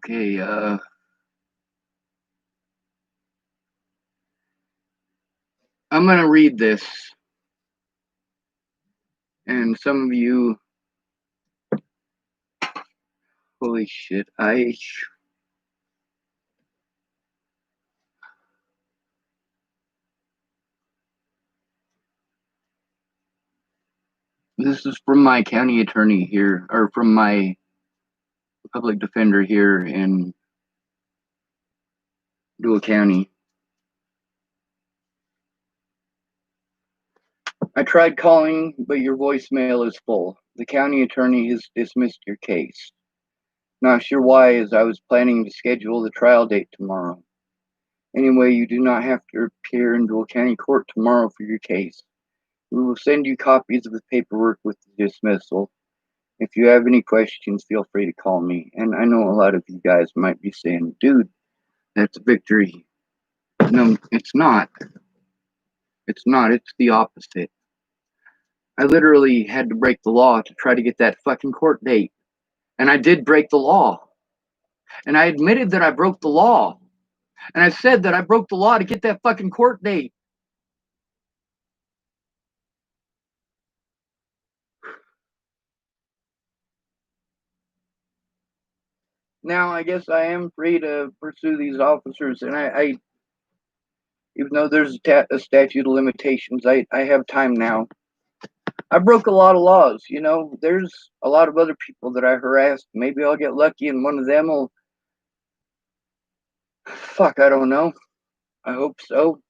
Okay, I'm gonna read this, and some of you, holy shit, this is from my county attorney here, or from my public defender here in Dual County. I tried calling, but your voicemail is full. The county attorney has dismissed your case. Not sure why, as I was planning to schedule the trial date tomorrow. Anyway, you do not have to appear in Dual County Court tomorrow for your case. We will send you copies of the paperwork with the dismissal. If you have any questions, feel free to call me. And I know a lot of you guys might be saying, dude, that's a victory. No, it's not. It's not. It's the opposite. I literally had to break the law to try to get that fucking court date. And I did break the law. And I admitted that I broke the law. And I said that I broke the law to get that fucking court date. Now, I guess I am free to pursue these officers. And I even though there's a statute of limitations, I have time now. I broke a lot of laws. You know, there's a lot of other people that I harassed. Maybe I'll get lucky and one of them will. Fuck, I don't know. I hope so.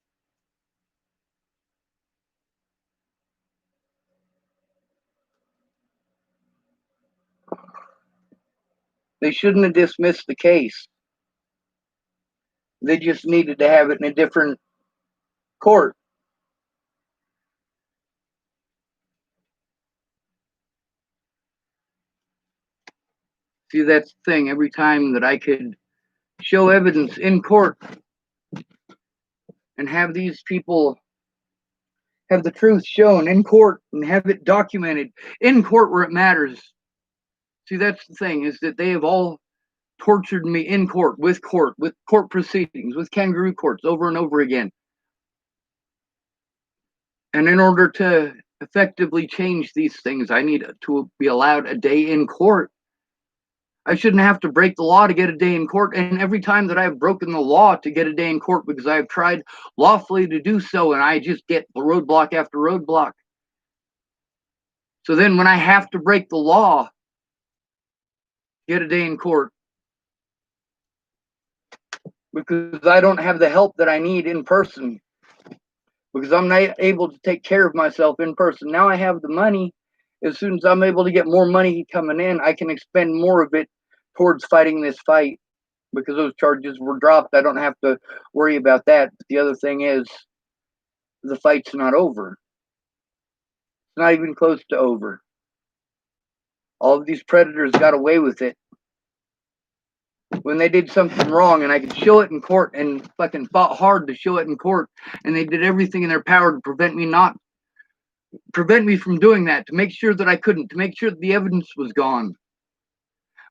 They shouldn't have dismissed the case. They just needed to have it in a different court. See, that's the thing. Every time that I could show evidence in court and have these people have the truth shown in court and have it documented in court where it matters. See, that's the thing, is that they have all tortured me in court, with court proceedings, with kangaroo courts over and over again. And in order to effectively change these things, I need to be allowed a day in court. I shouldn't have to break the law to get a day in court. And every time that I've broken the law to get a day in court because I've tried lawfully to do so, and I just get roadblock after roadblock. So then when I have to break the law, get a day in court, because I don't have the help that I need in person, because I'm not able to take care of myself in person. Now I have the money. As soon as I'm able to get more money coming in, I can expend more of it towards fighting this fight, because those charges were dropped. I don't have to worry about that. But the other thing is, the fight's not over. It's not even close to over. All of these predators got away with it when they did something wrong, and I could show it in court, and fucking fought hard to show it in court, and they did everything in their power to prevent me from doing that, to make sure that I couldn't, to make sure that the evidence was gone.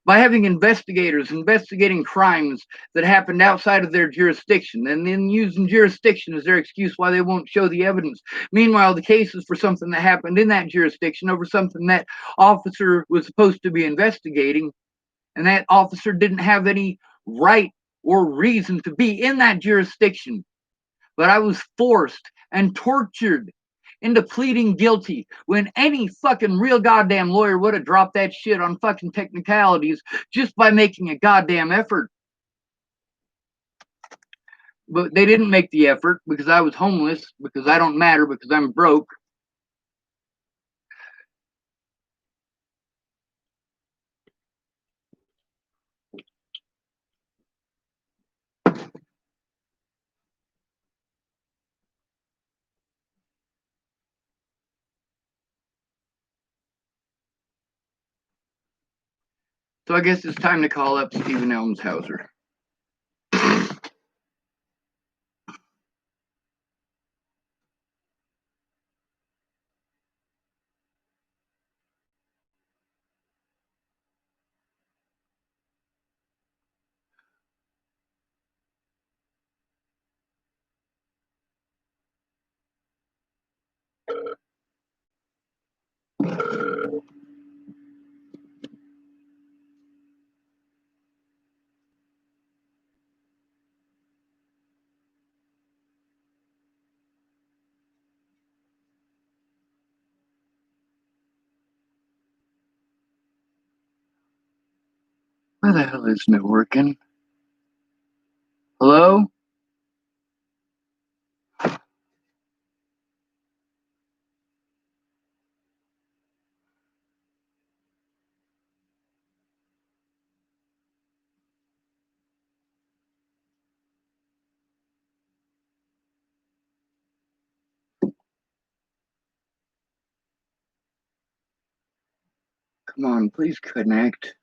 By having investigators investigating crimes that happened outside of their jurisdiction, and then using jurisdiction as their excuse why they won't show the evidence. Meanwhile, the case is for something that happened in that jurisdiction over something that officer was supposed to be investigating, and that officer didn't have any right or reason to be in that jurisdiction. But I was forced and tortured into pleading guilty, when any fucking real goddamn lawyer would have dropped that shit on fucking technicalities just by making a goddamn effort. But they didn't make the effort because I was homeless, because I don't matter, because I'm broke. So I guess it's time to call up Steven Elmshauser. Why the hell isn't it working? Hello? Come on, please connect.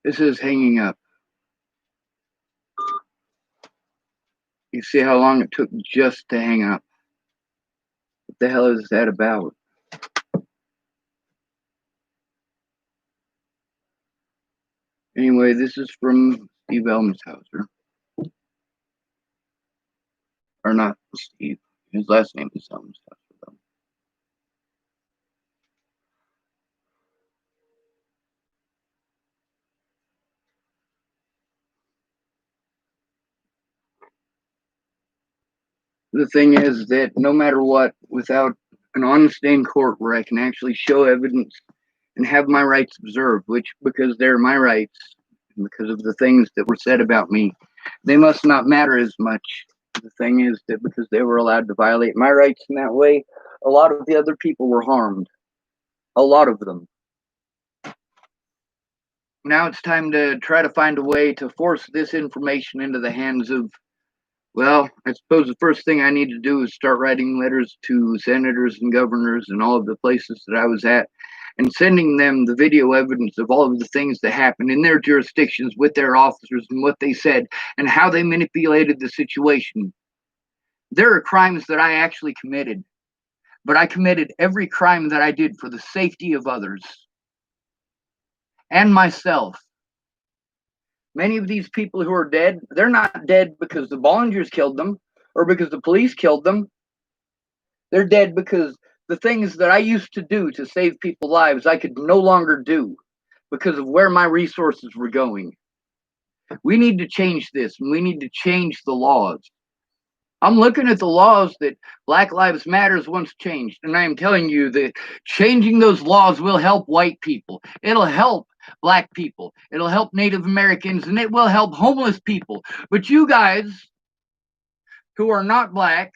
This is hanging up. You see how long it took just to hang up? What the hell is that about? Anyway, this is from Steve Elmshauser. Or not Steve. His last name is Elmshauser. The thing is that no matter what, without an honest day in court where I can actually show evidence and have my rights observed, which, because they're my rights, and because of the things that were said about me, they must not matter as much. The thing is that because they were allowed to violate my rights in that way, a lot of the other people were harmed. A lot of them. Now it's time to try to find a way to force this information into the hands of, well, I suppose the first thing I need to do is start writing letters to senators and governors and all of the places that I was at and sending them the video evidence of all of the things that happened in their jurisdictions with their officers and what they said and how they manipulated the situation. There are crimes that I actually committed, but I committed every crime that I did for the safety of others and myself. Many of these people who are dead, they're not dead because the Bollingers killed them or because the police killed them. They're dead because the things that I used to do to save people's lives, I could no longer do because of where my resources were going. We need to change this, and we need to change the laws. I'm looking at the laws that Black Lives Matters once changed, and I am telling you that changing those laws will help white people. It'll help Black people. It'll help Native Americans, and it will help homeless people. But you guys who are not Black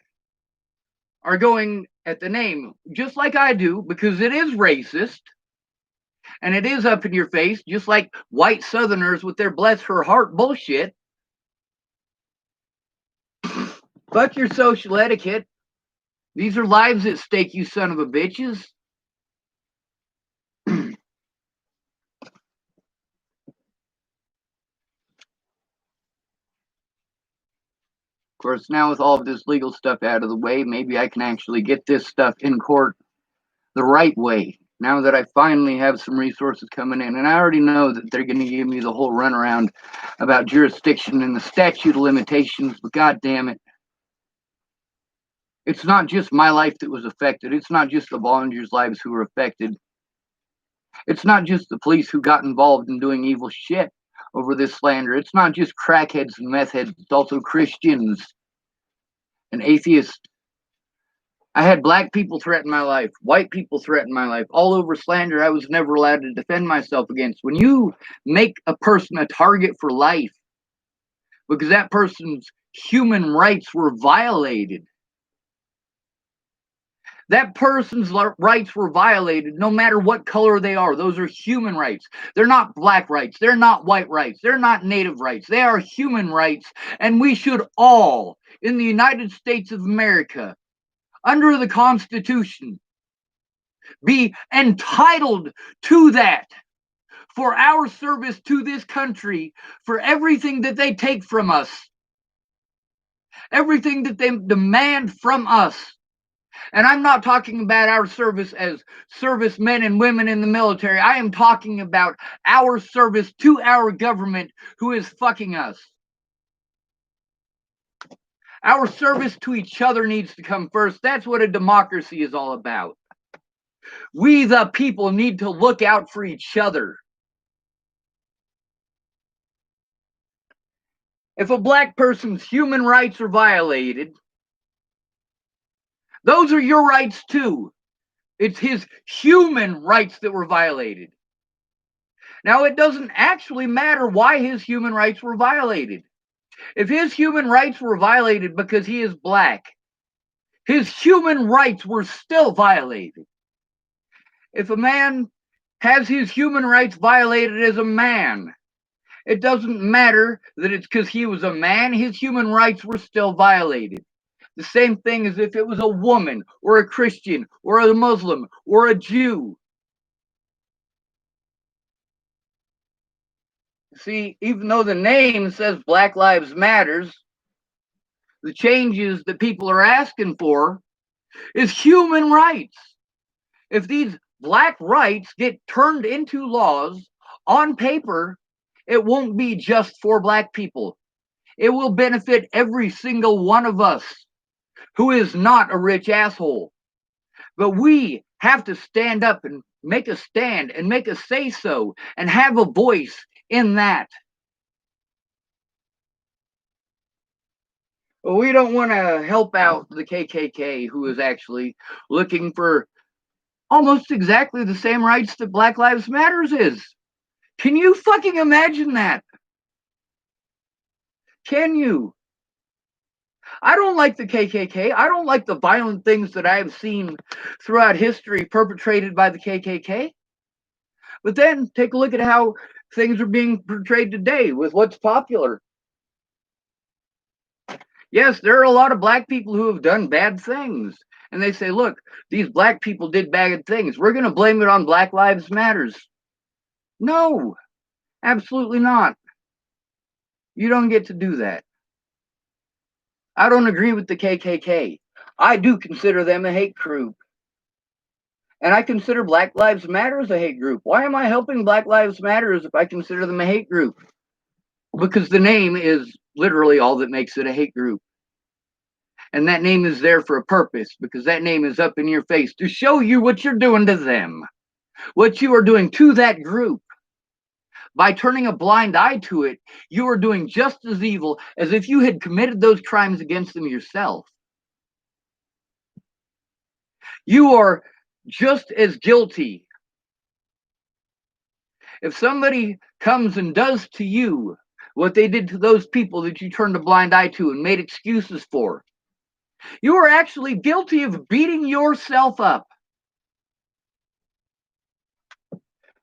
are going at the name, just like I do, because it is racist, and it is up in your face, just like white Southerners with their bless her heart bullshit. Fuck your social etiquette. These are lives at stake, you son of a bitches. Of course, now with all of this legal stuff out of the way, maybe I can actually get this stuff in court the right way. Now that I finally have some resources coming in, and I already know that they're going to give me the whole runaround about jurisdiction and the statute of limitations, but god damn it. It's not just my life that was affected. It's not just the volunteers' lives who were affected. It's not just the police who got involved in doing evil shit over this slander. It's not just crackheads and meth heads. It's also Christians and atheists. I had Black people threaten my life, white people threaten my life, all over slander I was never allowed to defend myself against. When you make a person a target for life because that person's human rights were violated, that person's rights were violated no matter what color they are. Those are human rights. They're not Black rights. They're not white rights. They're not Native rights. They are human rights. And we should all, in the United States of America, under the Constitution, be entitled to that for our service to this country, for everything that they take from us, everything that they demand from us. And I'm not talking about our service as servicemen and women in the military. I am talking about our service to our government who is fucking us. Our service to each other needs to come first. That's what a democracy is all about. We, the people, need to look out for each other. If a Black person's human rights are violated, Those are your rights too. It's his human rights that were violated. Now, it doesn't actually matter why his human rights were violated. If his human rights were violated because he is black, his human rights were still violated. If a man has his human rights violated as a man, it doesn't matter that it's because he was a man, his human rights were still violated. The same thing as if it was a woman or a Christian or a Muslim or a Jew. See, even though the name says Black Lives Matters, the changes that people are asking for is human rights. If these black rights get turned into laws on paper, it won't be just for black people. It will benefit every single one of us who is not a rich asshole. But we have to stand up and make a stand and make a say so and have a voice in that. Well, we don't want to help out the KKK, who is actually looking for almost exactly the same rights that Black Lives Matters is. Can you fucking imagine that? Can you? I don't like the KKK. I don't like the violent things that I've seen throughout history perpetrated by the KKK. But then take a look at how things are being portrayed today with what's popular. Yes, there are a lot of black people who have done bad things. And they say, look, these black people did bad things. We're going to blame it on Black Lives Matters. No, absolutely not. You don't get to do that. I don't agree with the KKK. I do consider them a hate group. And I consider Black Lives Matter as a hate group. Why am I helping Black Lives Matter if I consider them a hate group? Because the name is literally all that makes it a hate group. And that name is there for a purpose, because that name is up in your face to show you what you're doing to them, what you are doing to that group. By turning a blind eye to it, you are doing just as evil as if you had committed those crimes against them yourself. You are just as guilty. If somebody comes and does to you what they did to those people that you turned a blind eye to and made excuses for, you are actually guilty of beating yourself up.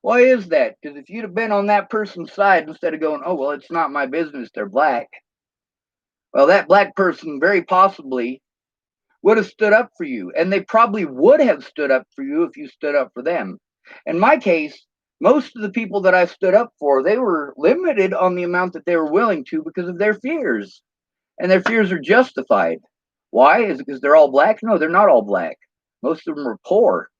Why is that? Because if you'd have been on that person's side instead of going, oh, well, it's not my business, they're black. Well, that black person very possibly would have stood up for you. And they probably would have stood up for you if you stood up for them. In my case, most of the people that I stood up for, they were limited on the amount that they were willing to because of their fears. And their fears are justified. Why? Is it because they're all black? No, they're not all black. Most of them are poor.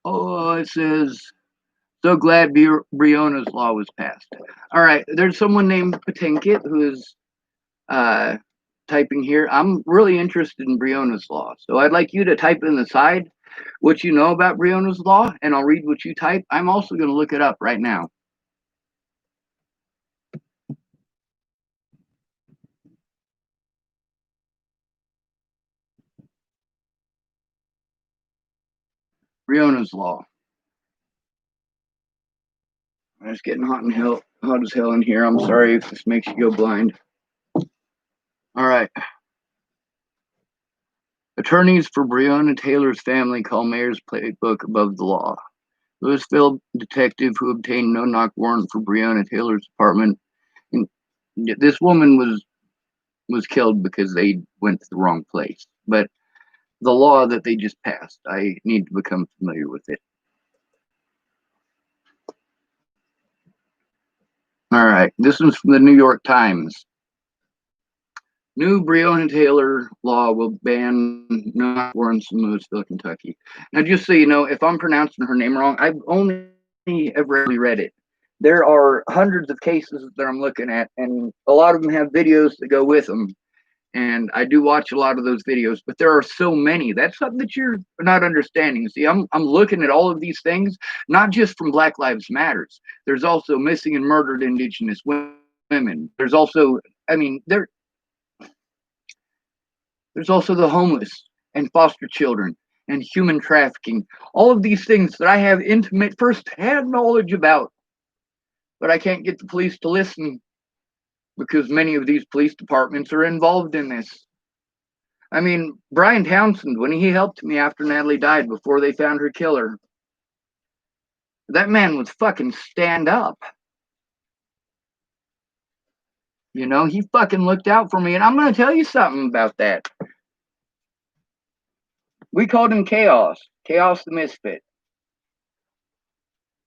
Oh, it says, so glad Breonna's law was passed. All right, there's someone named Patinkit who is typing here. I'm really interested in Breonna's law. So I'd like you to type in the side what you know about Breonna's law, and I'll read what you type. I'm also going to look it up right now. Breonna's law. It's getting hot as hell in here. I'm sorry if this makes you go blind. All right. Attorneys for Breonna Taylor's family call mayor's playbook above the law. Louisville detective who obtained no-knock warrant for Breonna Taylor's apartment. And this woman was killed because they went to the wrong place. But the law that they just passed, I need to become familiar with it. All right, this one's from the New York Times. New Breonna Taylor law will ban no-knock warrants in Louisville, Kentucky. Now, just so you know, if I'm pronouncing her name wrong, I've only ever read it. There are hundreds of cases that I'm looking at, and a lot of them have videos that go with them. And I do watch a lot of those videos, but there are so many. That's something that you're not understanding. See, I'm looking at all of these things, not just from Black Lives Matters. There's also missing and murdered Indigenous women. There's also I mean, there's also the homeless and foster children and human trafficking. All of these things that I have intimate first-hand knowledge about, but I can't get the police to listen because many of these police departments are involved in this. I mean, Brian Townsend, when he helped me after Natalie died before they found her killer, that man was fucking stand up. You know, he fucking looked out for me. And I'm going to tell you something about that. We called him Chaos, Chaos the Misfit.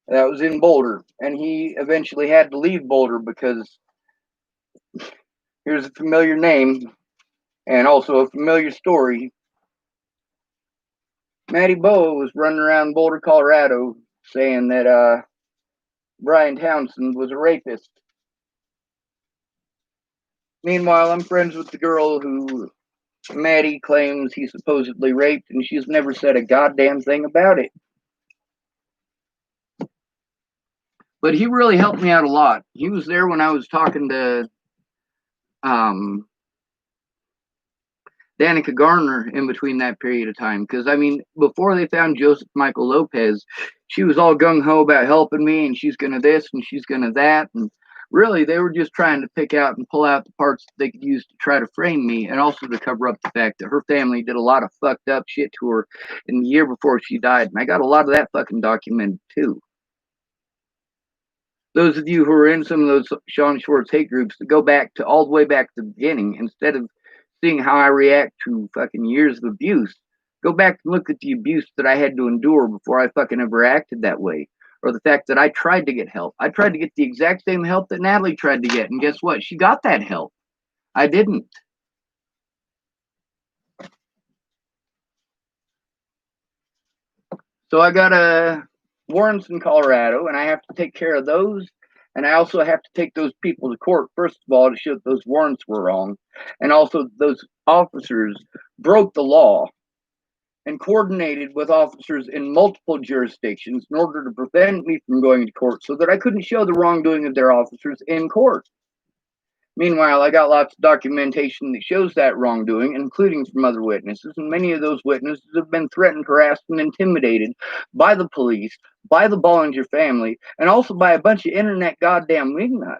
That was in Boulder. And he eventually had to leave Boulder because here's a familiar name and also a familiar story. Matty Boa was running around Boulder, Colorado saying that Brian Townsend was a rapist. Meanwhile, I'm friends with the girl who Maddie claims he supposedly raped, and she's never said a goddamn thing about it. But he really helped me out a lot. He was there when I was talking to Danica Garner in between that period of time. Because, I mean, before they found Joseph Michael Lopez, she was all gung-ho about helping me, and she's going to this, and she's going to that. And really, they were just trying to pick out and pull out the parts that they could use to try to frame me, and also to cover up the fact that her family did a lot of fucked up shit to her in the year before she died. And I got a lot of that fucking documented, too. Those of you who are in some of those Sean Schwartz hate groups that go back to all the way back to the beginning, instead of seeing how I react to fucking years of abuse, go back and look at the abuse that I had to endure before I fucking ever acted that way. Or the fact that I tried to get help. I tried to get the exact same help that Natalie tried to get, and guess what? She got that help. I didn't. So I got warrants in Colorado, and I have to take care of those. And I also have to take those people to court, first of all, to show that those warrants were wrong. And also, those officers broke the law and coordinated with officers in multiple jurisdictions in order to prevent me from going to court so that I couldn't show the wrongdoing of their officers in court. Meanwhile, I got lots of documentation that shows that wrongdoing, including from other witnesses, and many of those witnesses have been threatened, harassed, and intimidated by the police, by the Bollinger family, and also by a bunch of internet goddamn wingnuts.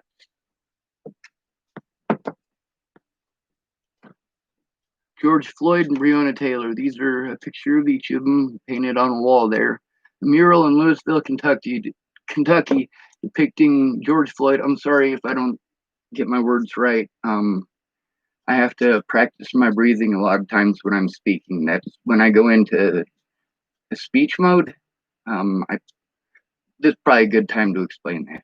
George Floyd and Breonna Taylor. These are a picture of each of them painted on a wall there. A mural in Louisville, Kentucky, depicting George Floyd. I'm sorry if I don't get my words right. I have to practice my breathing a lot of times when I'm speaking. That's when I go into a speech mode. This is probably a good time to explain that.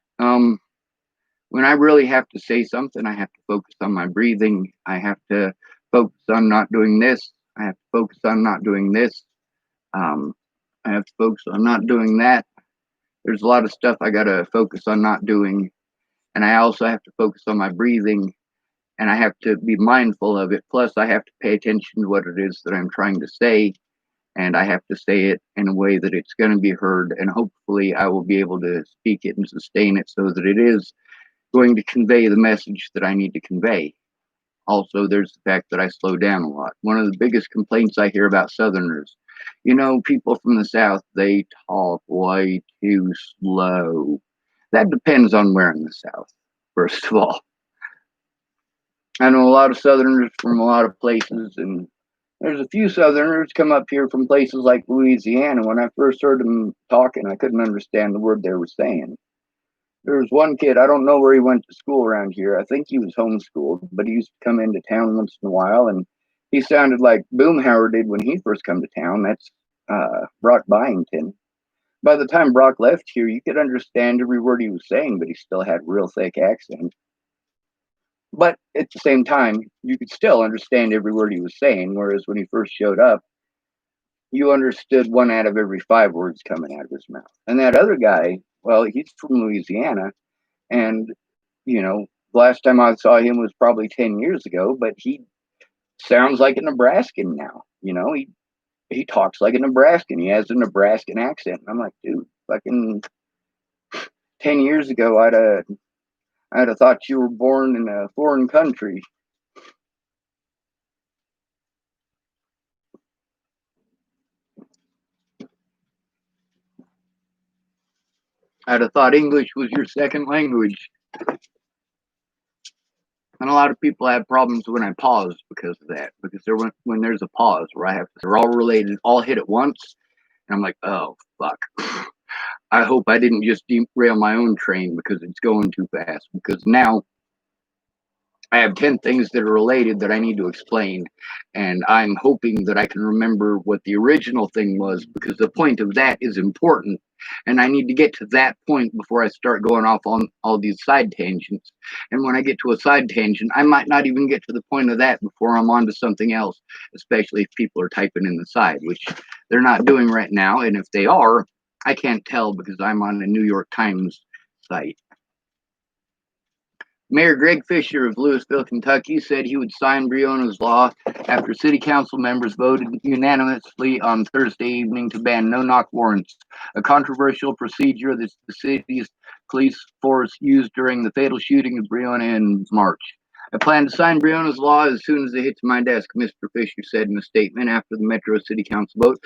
When I really have to say something, I have to focus on my breathing. I have to focus on not doing this. I have to focus on not doing this. I have to focus on not doing that. There's a lot of stuff I got to focus on not doing. And I also have to focus on my breathing, and I have to be mindful of it. Plus, I have to pay attention to what it is that I'm trying to say, and I have to say it in a way that it's going to be heard, and hopefully I will be able to speak it and sustain it so that it is going to convey the message that I need to convey. Also, there's the fact that I slow down a lot. One of the biggest complaints I hear about Southerners, people from the South, they talk way too slow. That depends on where in the South, first of all. I know a lot of Southerners from a lot of places, and there's a few Southerners come up here from places like Louisiana. When I first heard them talking, I couldn't understand the word they were saying. There was one kid, I don't know where he went to school around here. I think he was homeschooled, but he used to come into town once in a while, and he sounded like Boomhauer did when he first come to town. That's Brock Byington. By the time Brock left here, you could understand every word he was saying, but he still had real thick accent. But at the same time, you could still understand every word he was saying, whereas when he first showed up, you understood 1 out of every 5 words coming out of his mouth. And that other guy, well, he's from Louisiana, and the last time I saw him was probably 10 years ago, but he sounds like a Nebraskan now. He talks like a Nebraskan. He has a Nebraskan accent. And I'm like, dude, fucking 10 years ago, I'd have thought you were born in a foreign country. I'd have thought English was your second language. And a lot of people have problems when I pause because of that. Because when there's a pause where I have they're all related, all hit at once, and I'm like, oh fuck. I hope I didn't just derail my own train because it's going too fast. Because now I have 10 things that are related that I need to explain, and I'm hoping that I can remember what the original thing was, because the point of that is important, and I need to get to that point before I start going off on all these side tangents. And when I get to a side tangent, I might not even get to the point of that before I'm on to something else, especially if people are typing in the side, which they're not doing right now, and if they are, I can't tell because I'm on a New York Times site. Mayor Greg Fisher of Louisville, Kentucky, said he would sign Briones' law after city council members voted unanimously on Thursday evening to ban no-knock warrants, a controversial procedure that the city's police force used during the fatal shooting of Briones in March. I plan to sign Briones' law as soon as it hits my desk, Mr. Fisher said in a statement after the Metro City Council vote.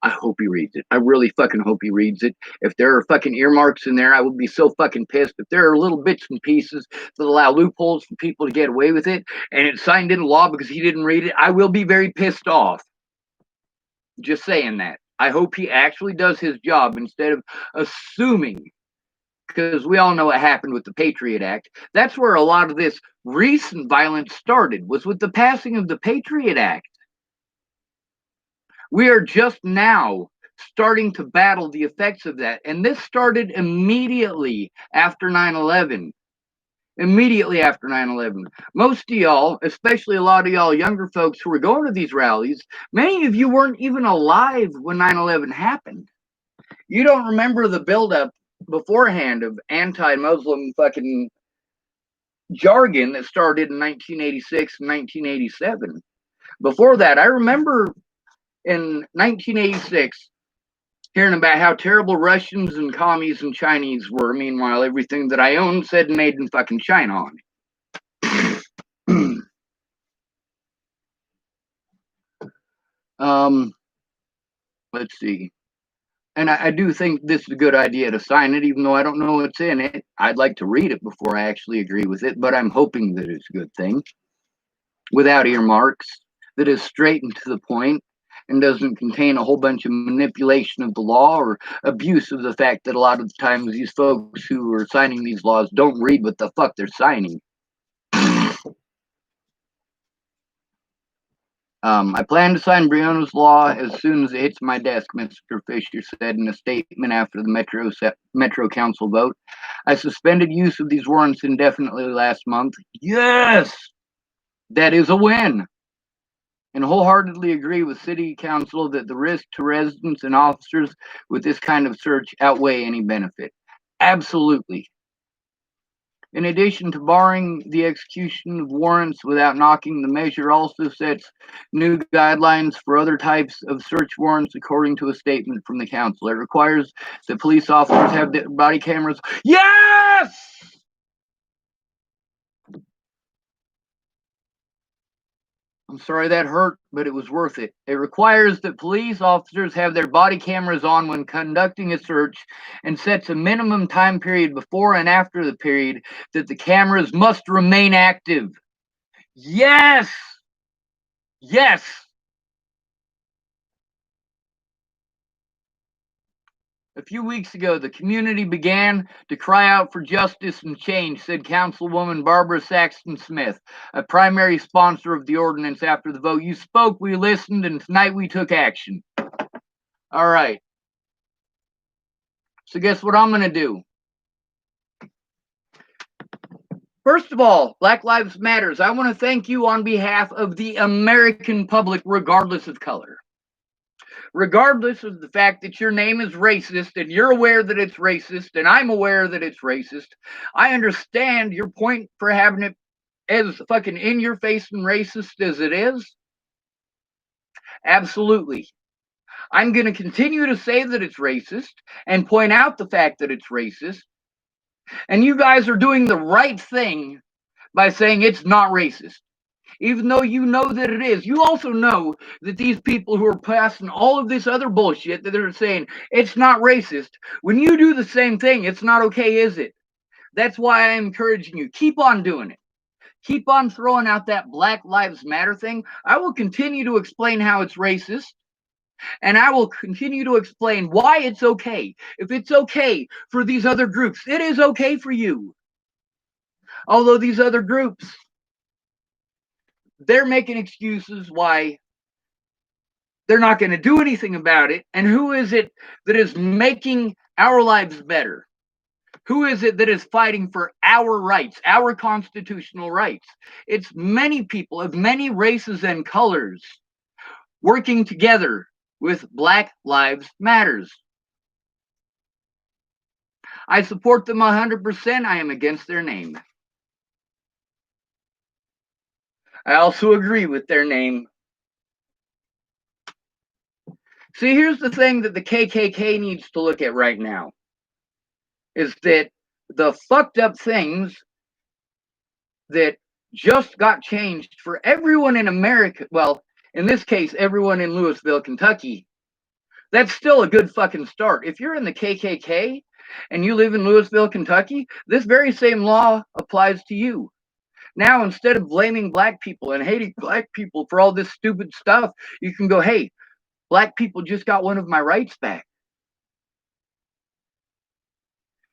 I hope he reads it. I really fucking hope he reads it. If there are fucking earmarks in there, I would be so fucking pissed. If there are little bits and pieces that allow loopholes for people to get away with it, and it's signed into law because he didn't read it, I will be very pissed off. Just saying that. I hope he actually does his job instead of assuming, because we all know what happened with the Patriot Act. That's where a lot of this recent violence started, was with the passing of the Patriot Act. We are just now starting to battle the effects of that. And this started immediately after 9/11. Immediately after 9/11. Most of y'all, especially a lot of y'all younger folks who were going to these rallies, many of you weren't even alive when 9/11 happened. You don't remember the buildup beforehand of anti-Muslim fucking jargon that started in 1986 and 1987. Before that, I remember in 1986 hearing about how terrible Russians and commies and Chinese were. Meanwhile, everything that I owned said made in fucking China on it. Let's see. And I do think this is a good idea to sign it, even though I don't know what's in it. I'd like to read it before I actually agree with it, but I'm hoping that it's a good thing. Without earmarks, that is straight and to the point, and doesn't contain a whole bunch of manipulation of the law or abuse of the fact that a lot of the times these folks who are signing these laws don't read what the fuck they're signing. I plan to sign Briones' law as soon as it hits my desk, Mr. Fisher said in a statement after the Metro Council vote. I suspended use of these warrants indefinitely last month. Yes! That is a win! And wholeheartedly agree with City Council that the risk to residents and officers with this kind of search outweigh any benefit. Absolutely. In addition to barring the execution of warrants without knocking, the measure also sets new guidelines for other types of search warrants, according to a statement from the council. It requires that police officers have body cameras. Yes! I'm sorry that hurt, but it was worth it. It requires that police officers have their body cameras on when conducting a search and sets a minimum time period before and after the period that the cameras must remain active. Yes! Yes! A few weeks ago, the community began to cry out for justice and change, said Councilwoman Barbara Saxton Smith, a primary sponsor of the ordinance after the vote. You spoke, we listened, and tonight we took action. All right. So guess what I'm going to do? First of all, Black Lives Matters. I want to thank you on behalf of the American public, regardless of color. Regardless of the fact that your name is racist and you're aware that it's racist and I'm aware that it's racist, I understand your point for having it as fucking in your face and racist as it is. Absolutely. I'm going to continue to say that it's racist and point out the fact that it's racist And you guys are doing the right thing by saying it's not racist. Even though you know that it is, you also know that these people who are passing all of this other bullshit that they're saying it's not racist, when you do the same thing, it's not okay, is it? That's why I'm encouraging you. Keep on doing it. Keep on throwing out that Black Lives Matter thing. I will continue to explain how it's racist, and I will continue to explain why it's okay. If it's okay for these other groups, it is okay for you. Although these other groups, they're making excuses why they're not going to do anything about it. And who is it that is making our lives better? Who is it that is fighting for our rights, our constitutional rights? It's many people of many races and colors working together with Black Lives Matters. I support them 100%. I am against their name. I also agree with their name. See, here's the thing that the KKK needs to look at right now, is that the fucked up things that just got changed for everyone in America, well, in this case, everyone in Louisville, Kentucky, that's still a good fucking start. If you're in the KKK and you live in Louisville, Kentucky, this very same law applies to you. Now, instead of blaming black people and hating black people for all this stupid stuff, you can go, hey, black people just got one of my rights back.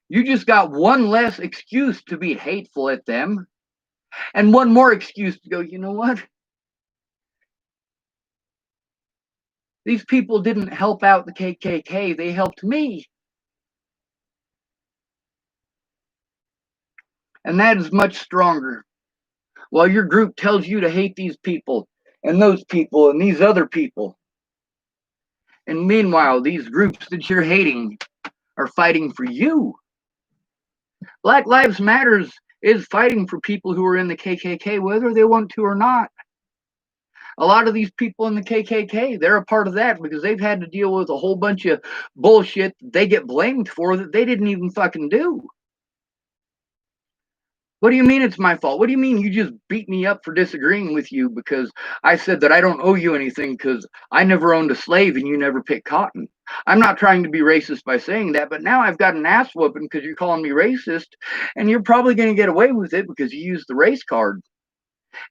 You just got one less excuse to be hateful at them, and one more excuse to go, you know what? These people didn't help out the KKK, they helped me. And that is much stronger. While your group tells you to hate these people and those people and these other people. And meanwhile, these groups that you're hating are fighting for you. Black Lives Matters is fighting for people who are in the KKK, whether they want to or not. A lot of these people in the KKK, they're a part of that because they've had to deal with a whole bunch of bullshit that they get blamed for that they didn't even fucking do. What do you mean it's my fault? What do you mean you just beat me up for disagreeing with you because I said that I don't owe you anything because I never owned a slave and you never picked cotton? I'm not trying to be racist by saying that, but now I've got an ass whooping because you're calling me racist, and you're probably going to get away with it because you used the race card.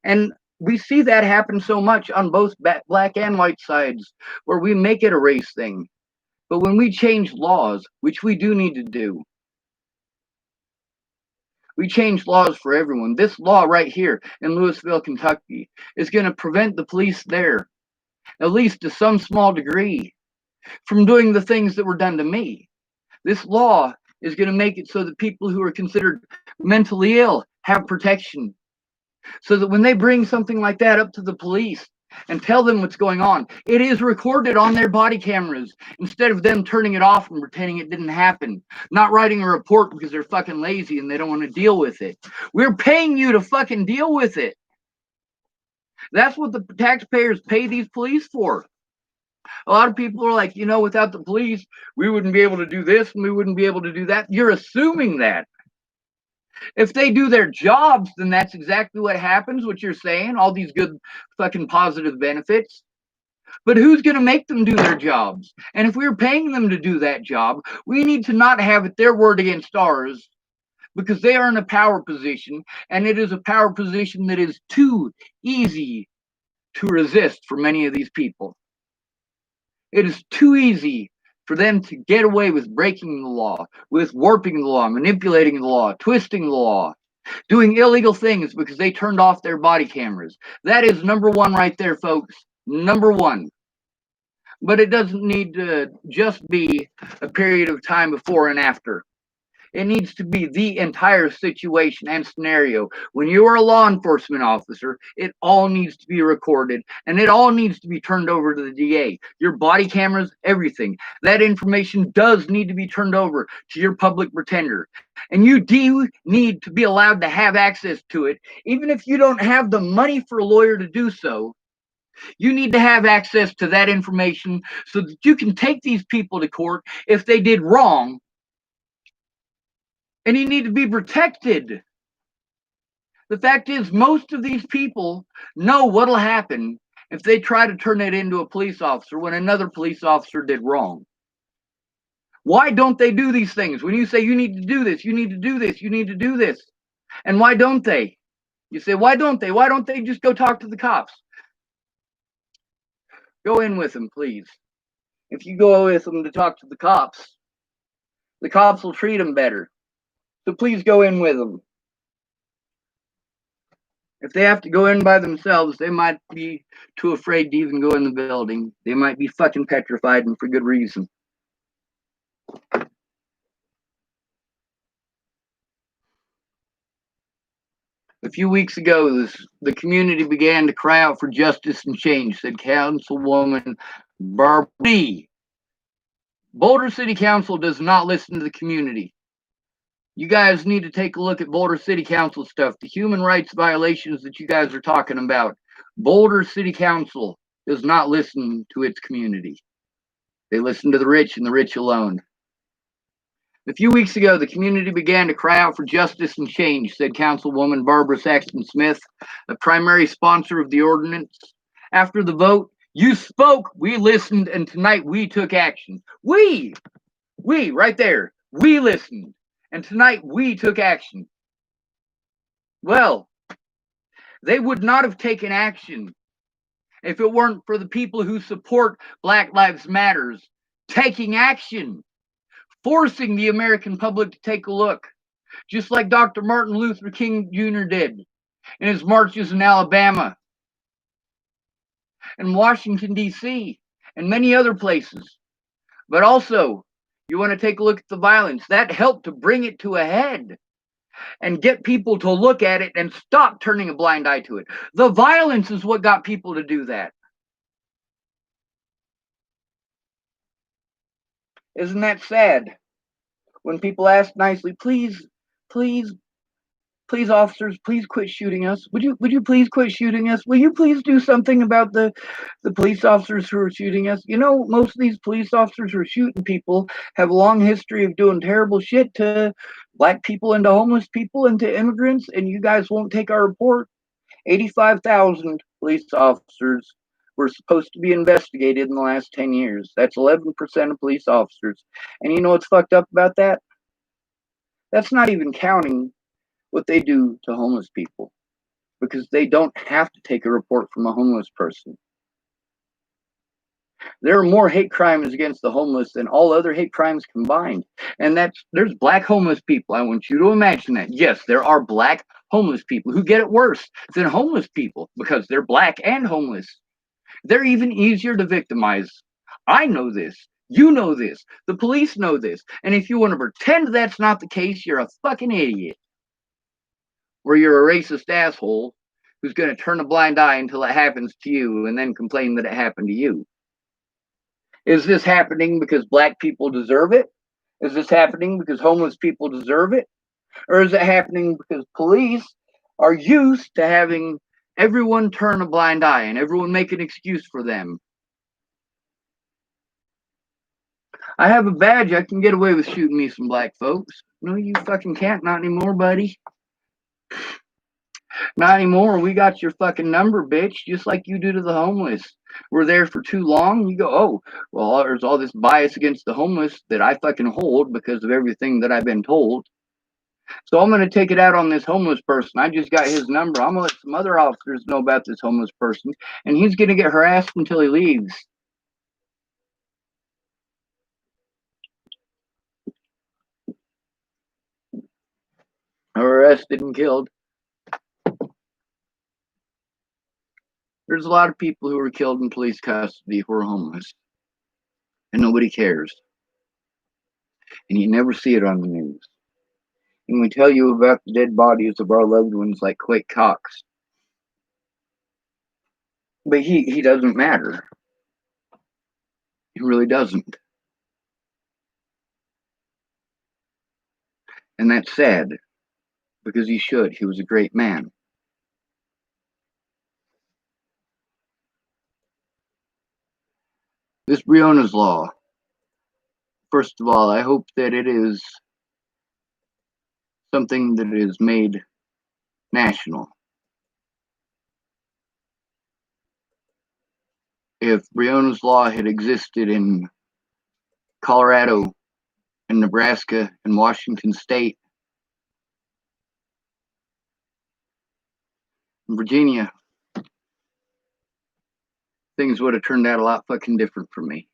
And we see that happen so much on both black and white sides where we make it a race thing. But when we change laws, which we do need to do, we change laws for everyone. This law right here in Louisville, Kentucky, is going to prevent the police there, at least to some small degree, from doing the things that were done to me. This law is going to make it so that people who are considered mentally ill have protection. So that when they bring something like that up to the police and tell them what's going on, it is recorded on their body cameras instead of them turning it off and pretending it didn't happen, not writing a report because they're fucking lazy and they don't want to deal with it. We're paying you to fucking deal with it. That's what the taxpayers pay these police for. A lot of people are like, you know, without the police, we wouldn't be able to do this and we wouldn't be able to do that. You're assuming that. If they do their jobs, then that's exactly what happens, what you're saying, all these good fucking positive benefits. But who's going to make them do their jobs? And if we're paying them to do that job, we need to not have it their word against ours because they are in a power position, and it is a power position that is too easy to resist for many of these people. It is too easy for them to get away with breaking the law, with warping the law, manipulating the law, twisting the law, doing illegal things because they turned off their body cameras. That is number one right there, folks. Number one. But it doesn't need to just be a period of time before and after. It needs to be the entire situation and scenario. When you are a law enforcement officer, it all needs to be recorded and it all needs to be turned over to the DA. Your body cameras, everything. That information does need to be turned over to your public pretender. And you do need to be allowed to have access to it, even if you don't have the money for a lawyer to do so. You need to have access to that information so that you can take these people to court if they did wrong and you need to be protected. The fact is, most of these people know what'll happen if they try to turn it into a police officer when another police officer did wrong. Why don't they do these things? When you say you need to do this, you need to do this, you need to do this. And why don't they? You say, why don't they? Why don't they just go talk to the cops? Go in with them, please. If you go with them to talk to the cops will treat them better. So please go in with them. If they have to go in by themselves, they might be too afraid to even go in the building. They might be fucking petrified, and for good reason. A few weeks ago, the community began to cry out for justice and change, said Councilwoman Barbara. Boulder City Council does not listen to the community. You guys need to take a look at Boulder City Council stuff, the human rights violations that you guys are talking about. Boulder City Council does not listen to its community. They listen to the rich and the rich alone. A few weeks ago, the community began to cry out for justice and change, said Councilwoman Barbara Saxton Smith, the primary sponsor of the ordinance. After the vote, you spoke, we listened, and tonight we took action. We, right there, we listened, and tonight we took action. Well, they would not have taken action if it weren't for the people who support Black Lives Matters taking action, forcing the American public to take a look, just like Dr. Martin Luther King Jr. did in his marches in Alabama and Washington, D.C., and many other places. But also, you want to take a look at the violence. That helped to bring it to a head and get people to look at it and stop turning a blind eye to it. The violence is what got people to do that. Isn't that sad? When people ask nicely, please, officers, please quit shooting us. Would you please quit shooting us? Will you please do something about the police officers who are shooting us? You know, most of these police officers who are shooting people have a long history of doing terrible shit to Black people and to homeless people and to immigrants, and you guys won't take our report. 85,000 police officers were supposed to be investigated in the last 10 years. That's 11% of police officers. And you know what's fucked up about that? That's not even counting what they do to homeless people, because they don't have to take a report from a homeless person. There are more hate crimes against the homeless than all other hate crimes combined. And there's Black homeless people. I want you to imagine that. Yes, there are Black homeless people who get it worse than homeless people because they're Black and homeless. They're even easier to victimize. I know this. You know this. The police know this. And if you want to pretend that's not the case, you're a fucking idiot. Or you're a racist asshole who's going to turn a blind eye until it happens to you and then complain that it happened to you. Is this happening because Black people deserve it? Is this happening because homeless people deserve it? Or is it happening because police are used to having everyone turn a blind eye and everyone make an excuse for them? I have a badge. I can get away with shooting me some Black folks. No, you fucking can't. Not anymore, buddy. Not anymore. We got your fucking number, bitch, just like you do to the homeless. We're there for too long. You go, oh, well, there's all this bias against the homeless that I fucking hold because of everything that I've been told. So I'm going to take it out on this homeless person. I just got his number. I'm going to let some other officers know about this homeless person, and he's going to get harassed until he leaves. Or arrested and killed. There's a lot of people who were killed in police custody who are homeless, and nobody cares. And you never see it on the news. And we tell you about the dead bodies of our loved ones like Quake Cox. But he doesn't matter. He really doesn't. And that's sad, because he should. He was a great man. This Briones Law, first of all, I hope that it is something that is made national. If Briones Law had existed in Colorado and Nebraska and Washington State and Virginia, things would have turned out a lot fucking different for me.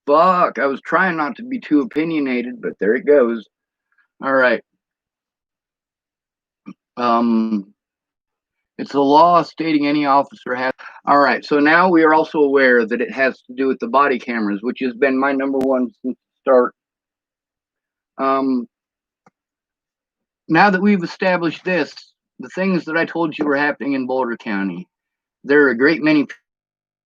Fuck, I was trying not to be too opinionated, but there it goes. All right. It's a law stating any officer has. All right, so now we are also aware that it has to do with the body cameras, which has been my number one since the start. Now that we've established this, the things that I told you were happening in Boulder County, there are a great many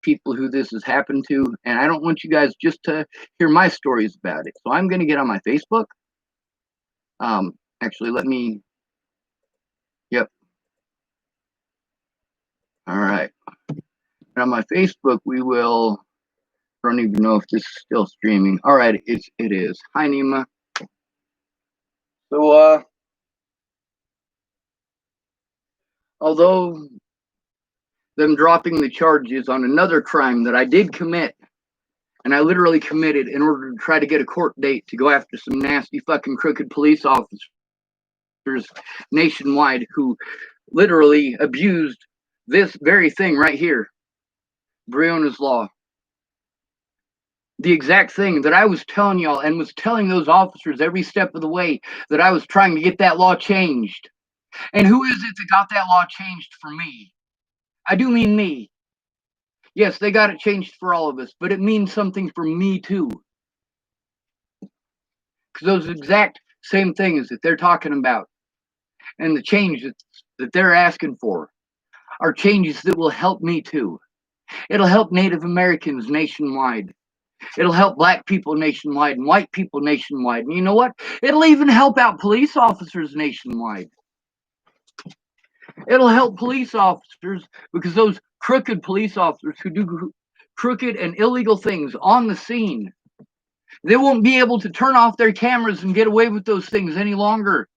people who this has happened to, and I don't want you guys just to hear my stories about it. So I'm going to get on my Facebook. Actually, let me. Yep. All right. And on my Facebook, we will. I don't even know if this is still streaming. All right, it is. Hi, Nima. So, although them dropping the charges on another crime that I did commit, and I literally committed in order to try to get a court date to go after some nasty fucking crooked police officers nationwide who literally abused this very thing right here, Briones Law. The exact thing that I was telling y'all and was telling those officers every step of the way that I was trying to get that law changed. And who is it that got that law changed for me? I do mean me. Yes, they got it changed for all of us, but it means something for me too. Because those exact same things that they're talking about and the change that they're asking for are changes that will help me too. It'll help Native Americans nationwide. It'll help black people nationwide and white people nationwide. And you know what? It'll even help out police officers nationwide. It'll help police officers because those crooked police officers who do crooked and illegal things on the scene, they won't be able to turn off their cameras and get away with those things any longer.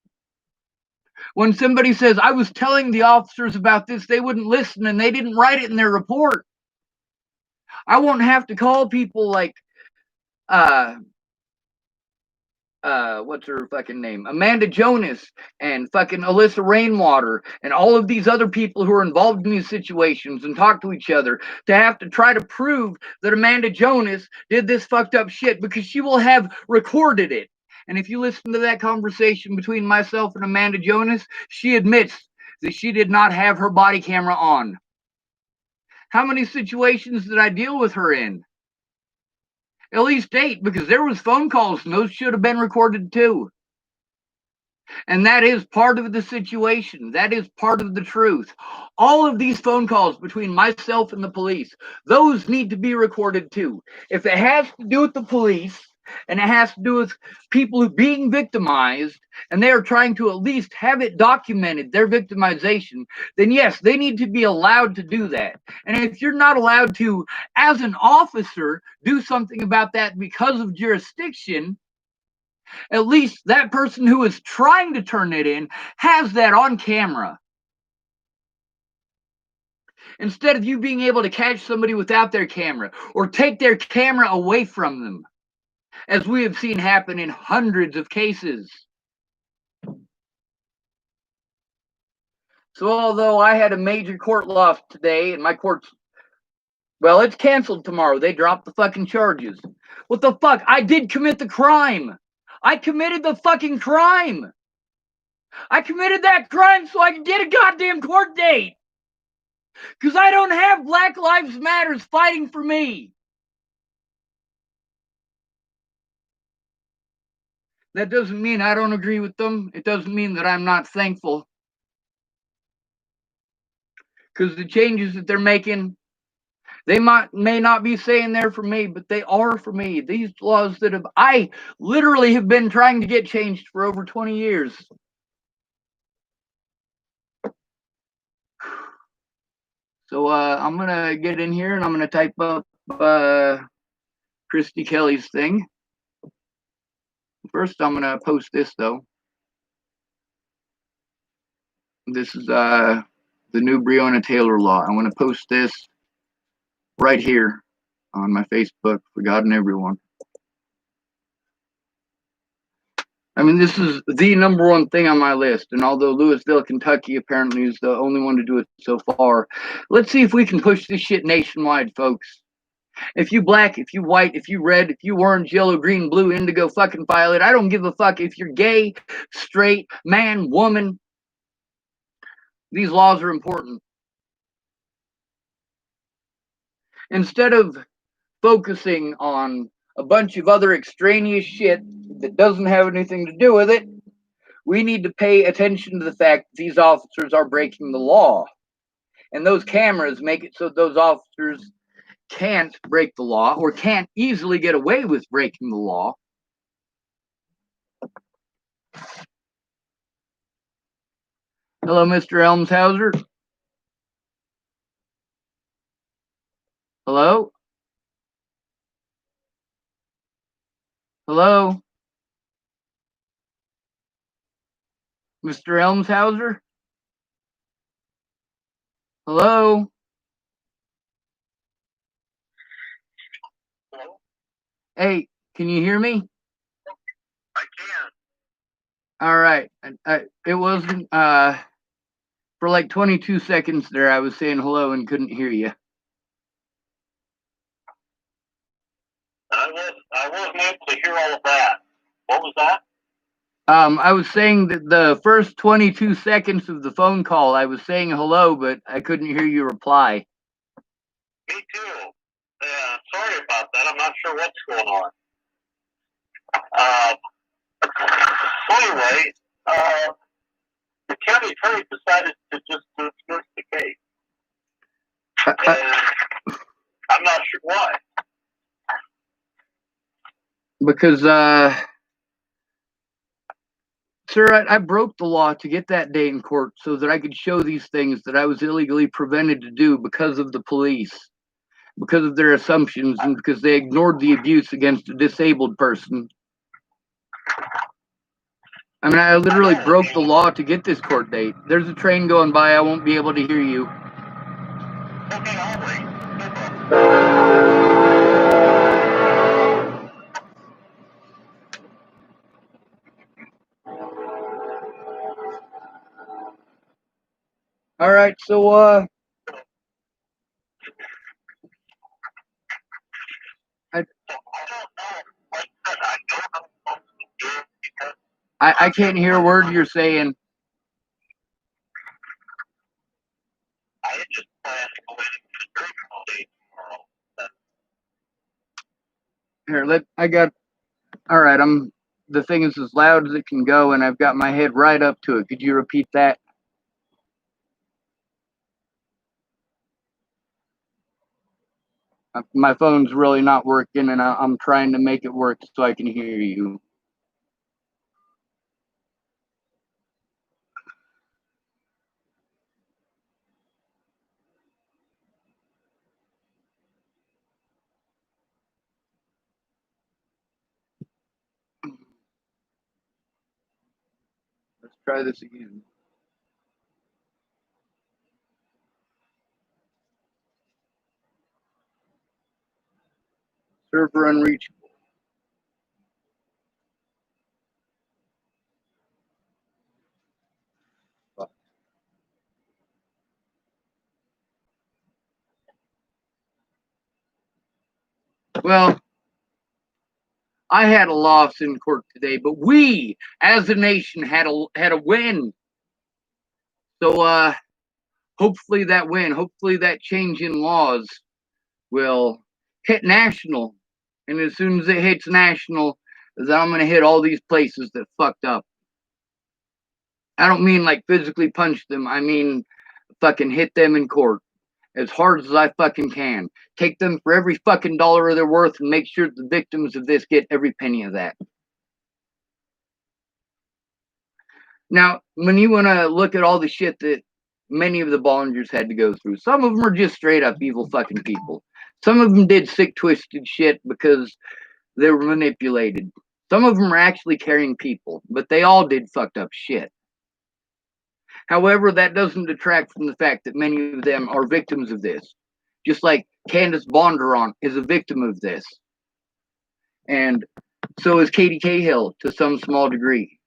When somebody says, I was telling the officers about this, they wouldn't listen and they didn't write it in their report. I won't have to call people like what's her fucking name? Amanda Jonas and fucking Alyssa Rainwater and all of these other people who are involved in these situations and talk to each other to have to try to prove that Amanda Jonas did this fucked up shit because she will have recorded it. And if you listen to that conversation between myself and Amanda Jonas, she admits that she did not have her body camera on. How many situations did I deal with her in? At least 8, because there was phone calls and those should have been recorded too. And that is part of the situation. That is part of the truth. All of these phone calls between myself and the police, those need to be recorded too. If it has to do with the police and it has to do with people who are being victimized and they are trying to at least have it documented, their victimization, then yes, they need to be allowed to do that. And if you're not allowed to, as an officer, do something about that because of jurisdiction, at least that person who is trying to turn it in has that on camera. Instead of you being able to catch somebody without their camera or take their camera away from them, as we have seen happen in hundreds of cases. So although I had a major court loss today and my court's, well, it's canceled tomorrow. They dropped the fucking charges. What the fuck? I did commit the crime. I committed the fucking crime. I committed that crime so I could get a goddamn court date. Because I don't have Black Lives Matters fighting for me. That doesn't mean I don't agree with them. It doesn't mean that I'm not thankful. Because the changes that they're making, they may not be saying they're for me, but they are for me. These laws that I literally have been trying to get changed for over 20 years. So I'm going to get in here and I'm going to type up Christy Kelly's thing. First, I'm gonna post this though. This is the new Breonna Taylor law. I want to post this right here on my Facebook for God and everyone. I mean, this is the number one thing on my list. And although Louisville, Kentucky apparently is the only one to do it so far, let's see if we can push this shit nationwide, folks. If you black, if you white, if you red, if you orange, yellow, green, blue, indigo, fucking violet, I don't give a fuck if you're gay, straight, man, woman. These laws are important. Instead of focusing on a bunch of other extraneous shit that doesn't have anything to do with it, we need to pay attention to the fact that these officers are breaking the law. And those cameras make it so those officers can't break the law or can't easily get away with breaking the law. Hello, Mr. Elmshauser. Hello? Hello? Mr. Elmshauser? Hello? Hello? Hey, can you hear me? I can. All right. It wasn't, for like 22 seconds there, I was saying hello and couldn't hear you. I wasn't able to hear all of that. What was that? I was saying that the first 22 seconds of the phone call, I was saying hello, but I couldn't hear you reply. Me too. Yeah, sorry about that. I'm not sure what's going on. So anyway, the county attorney decided to just dismiss the case. And I'm not sure why. Because, sir, I broke the law to get that day in court so that I could show these things that I was illegally prevented to do because of the police, because of their assumptions, and because they ignored the abuse against a disabled person. I mean, I literally broke the law to get this court date. There's a train going by. I won't be able to hear you. Okay, I'll wait. All right, so I can't hear a word you're saying. I had just planned to go in and get a drink all day tomorrow. All right, the thing is as loud as it can go, and I've got my head right up to it. Could you repeat that? My phone's really not working, and I'm trying to make it work so I can hear you. Let's try this again. Server unreachable. Well, I had a loss in court today, but we, as a nation, had a win. So, hopefully that change in laws will hit national. And as soon as it hits national, then I'm gonna hit all these places that fucked up. I don't mean like physically punch them. I mean fucking hit them in court as hard as I fucking can. Take them for every fucking dollar they're worth and make sure the victims of this get every penny of that. Now, when you want to look at all the shit that many of the Bollingers had to go through, some of them are just straight up evil fucking people. Some of them did sick, twisted shit because they were manipulated. Some of them are actually caring people, but they all did fucked up shit. However, that doesn't detract from the fact that many of them are victims of this. Just like Candace Bondurant is a victim of this. And so is Katie Cahill to some small degree.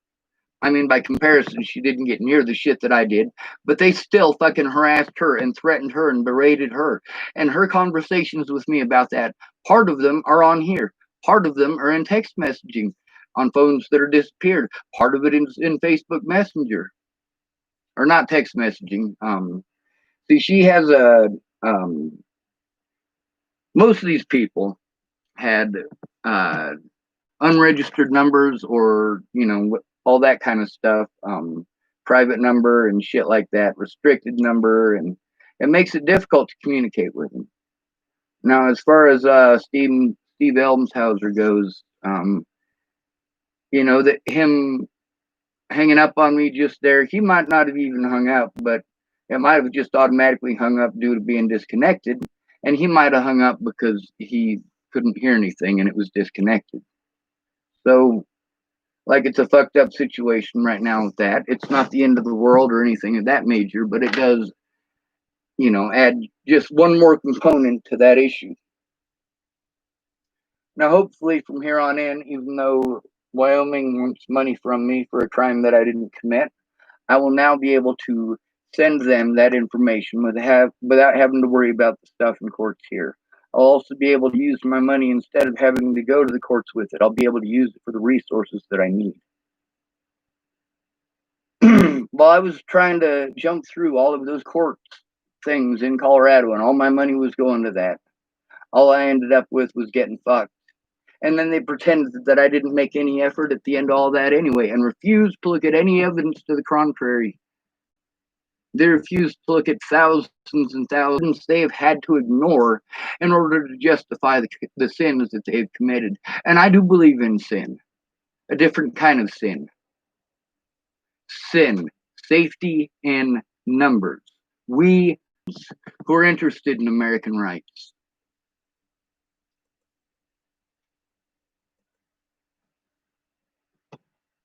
I mean, by comparison, she didn't get near the shit that I did, but they still fucking harassed her and threatened her and berated her. And her conversations with me about that, part of them are on here. Part of them are in text messaging on phones that are disappeared. Part of it is in Facebook Messenger. Or not text messaging. See, she has a, most of these people had unregistered numbers or, all that kind of stuff, private number and shit like that, restricted number, and it makes it difficult to communicate with them. Now, as far as Steve Elmshauser goes, that him hanging up on me just there, he might not have even hung up, but it might have just automatically hung up due to being disconnected, and he might have hung up because he couldn't hear anything and it was disconnected. So, like, it's a fucked up situation right now with that. It's not the end of the world or anything of that major, but it does, add just one more component to that issue. Now, hopefully from here on in, even though Wyoming wants money from me for a crime that I didn't commit, I will now be able to send them that information without having to worry about the stuff in courts here. I'll also be able to use my money instead of having to go to the courts with it. I'll be able to use it for the resources that I need. While I was trying to jump through all of those court things in Colorado and all my money was going to that, all I ended up with was getting fucked. And then they pretended that I didn't make any effort at the end of all that anyway and refused to look at any evidence to the contrary. They refused to look at thousands and thousands they have had to ignore in order to justify the sins that they have committed. And I do believe in sin, a different kind of sin. Sin, safety in numbers. We who are interested in American rights.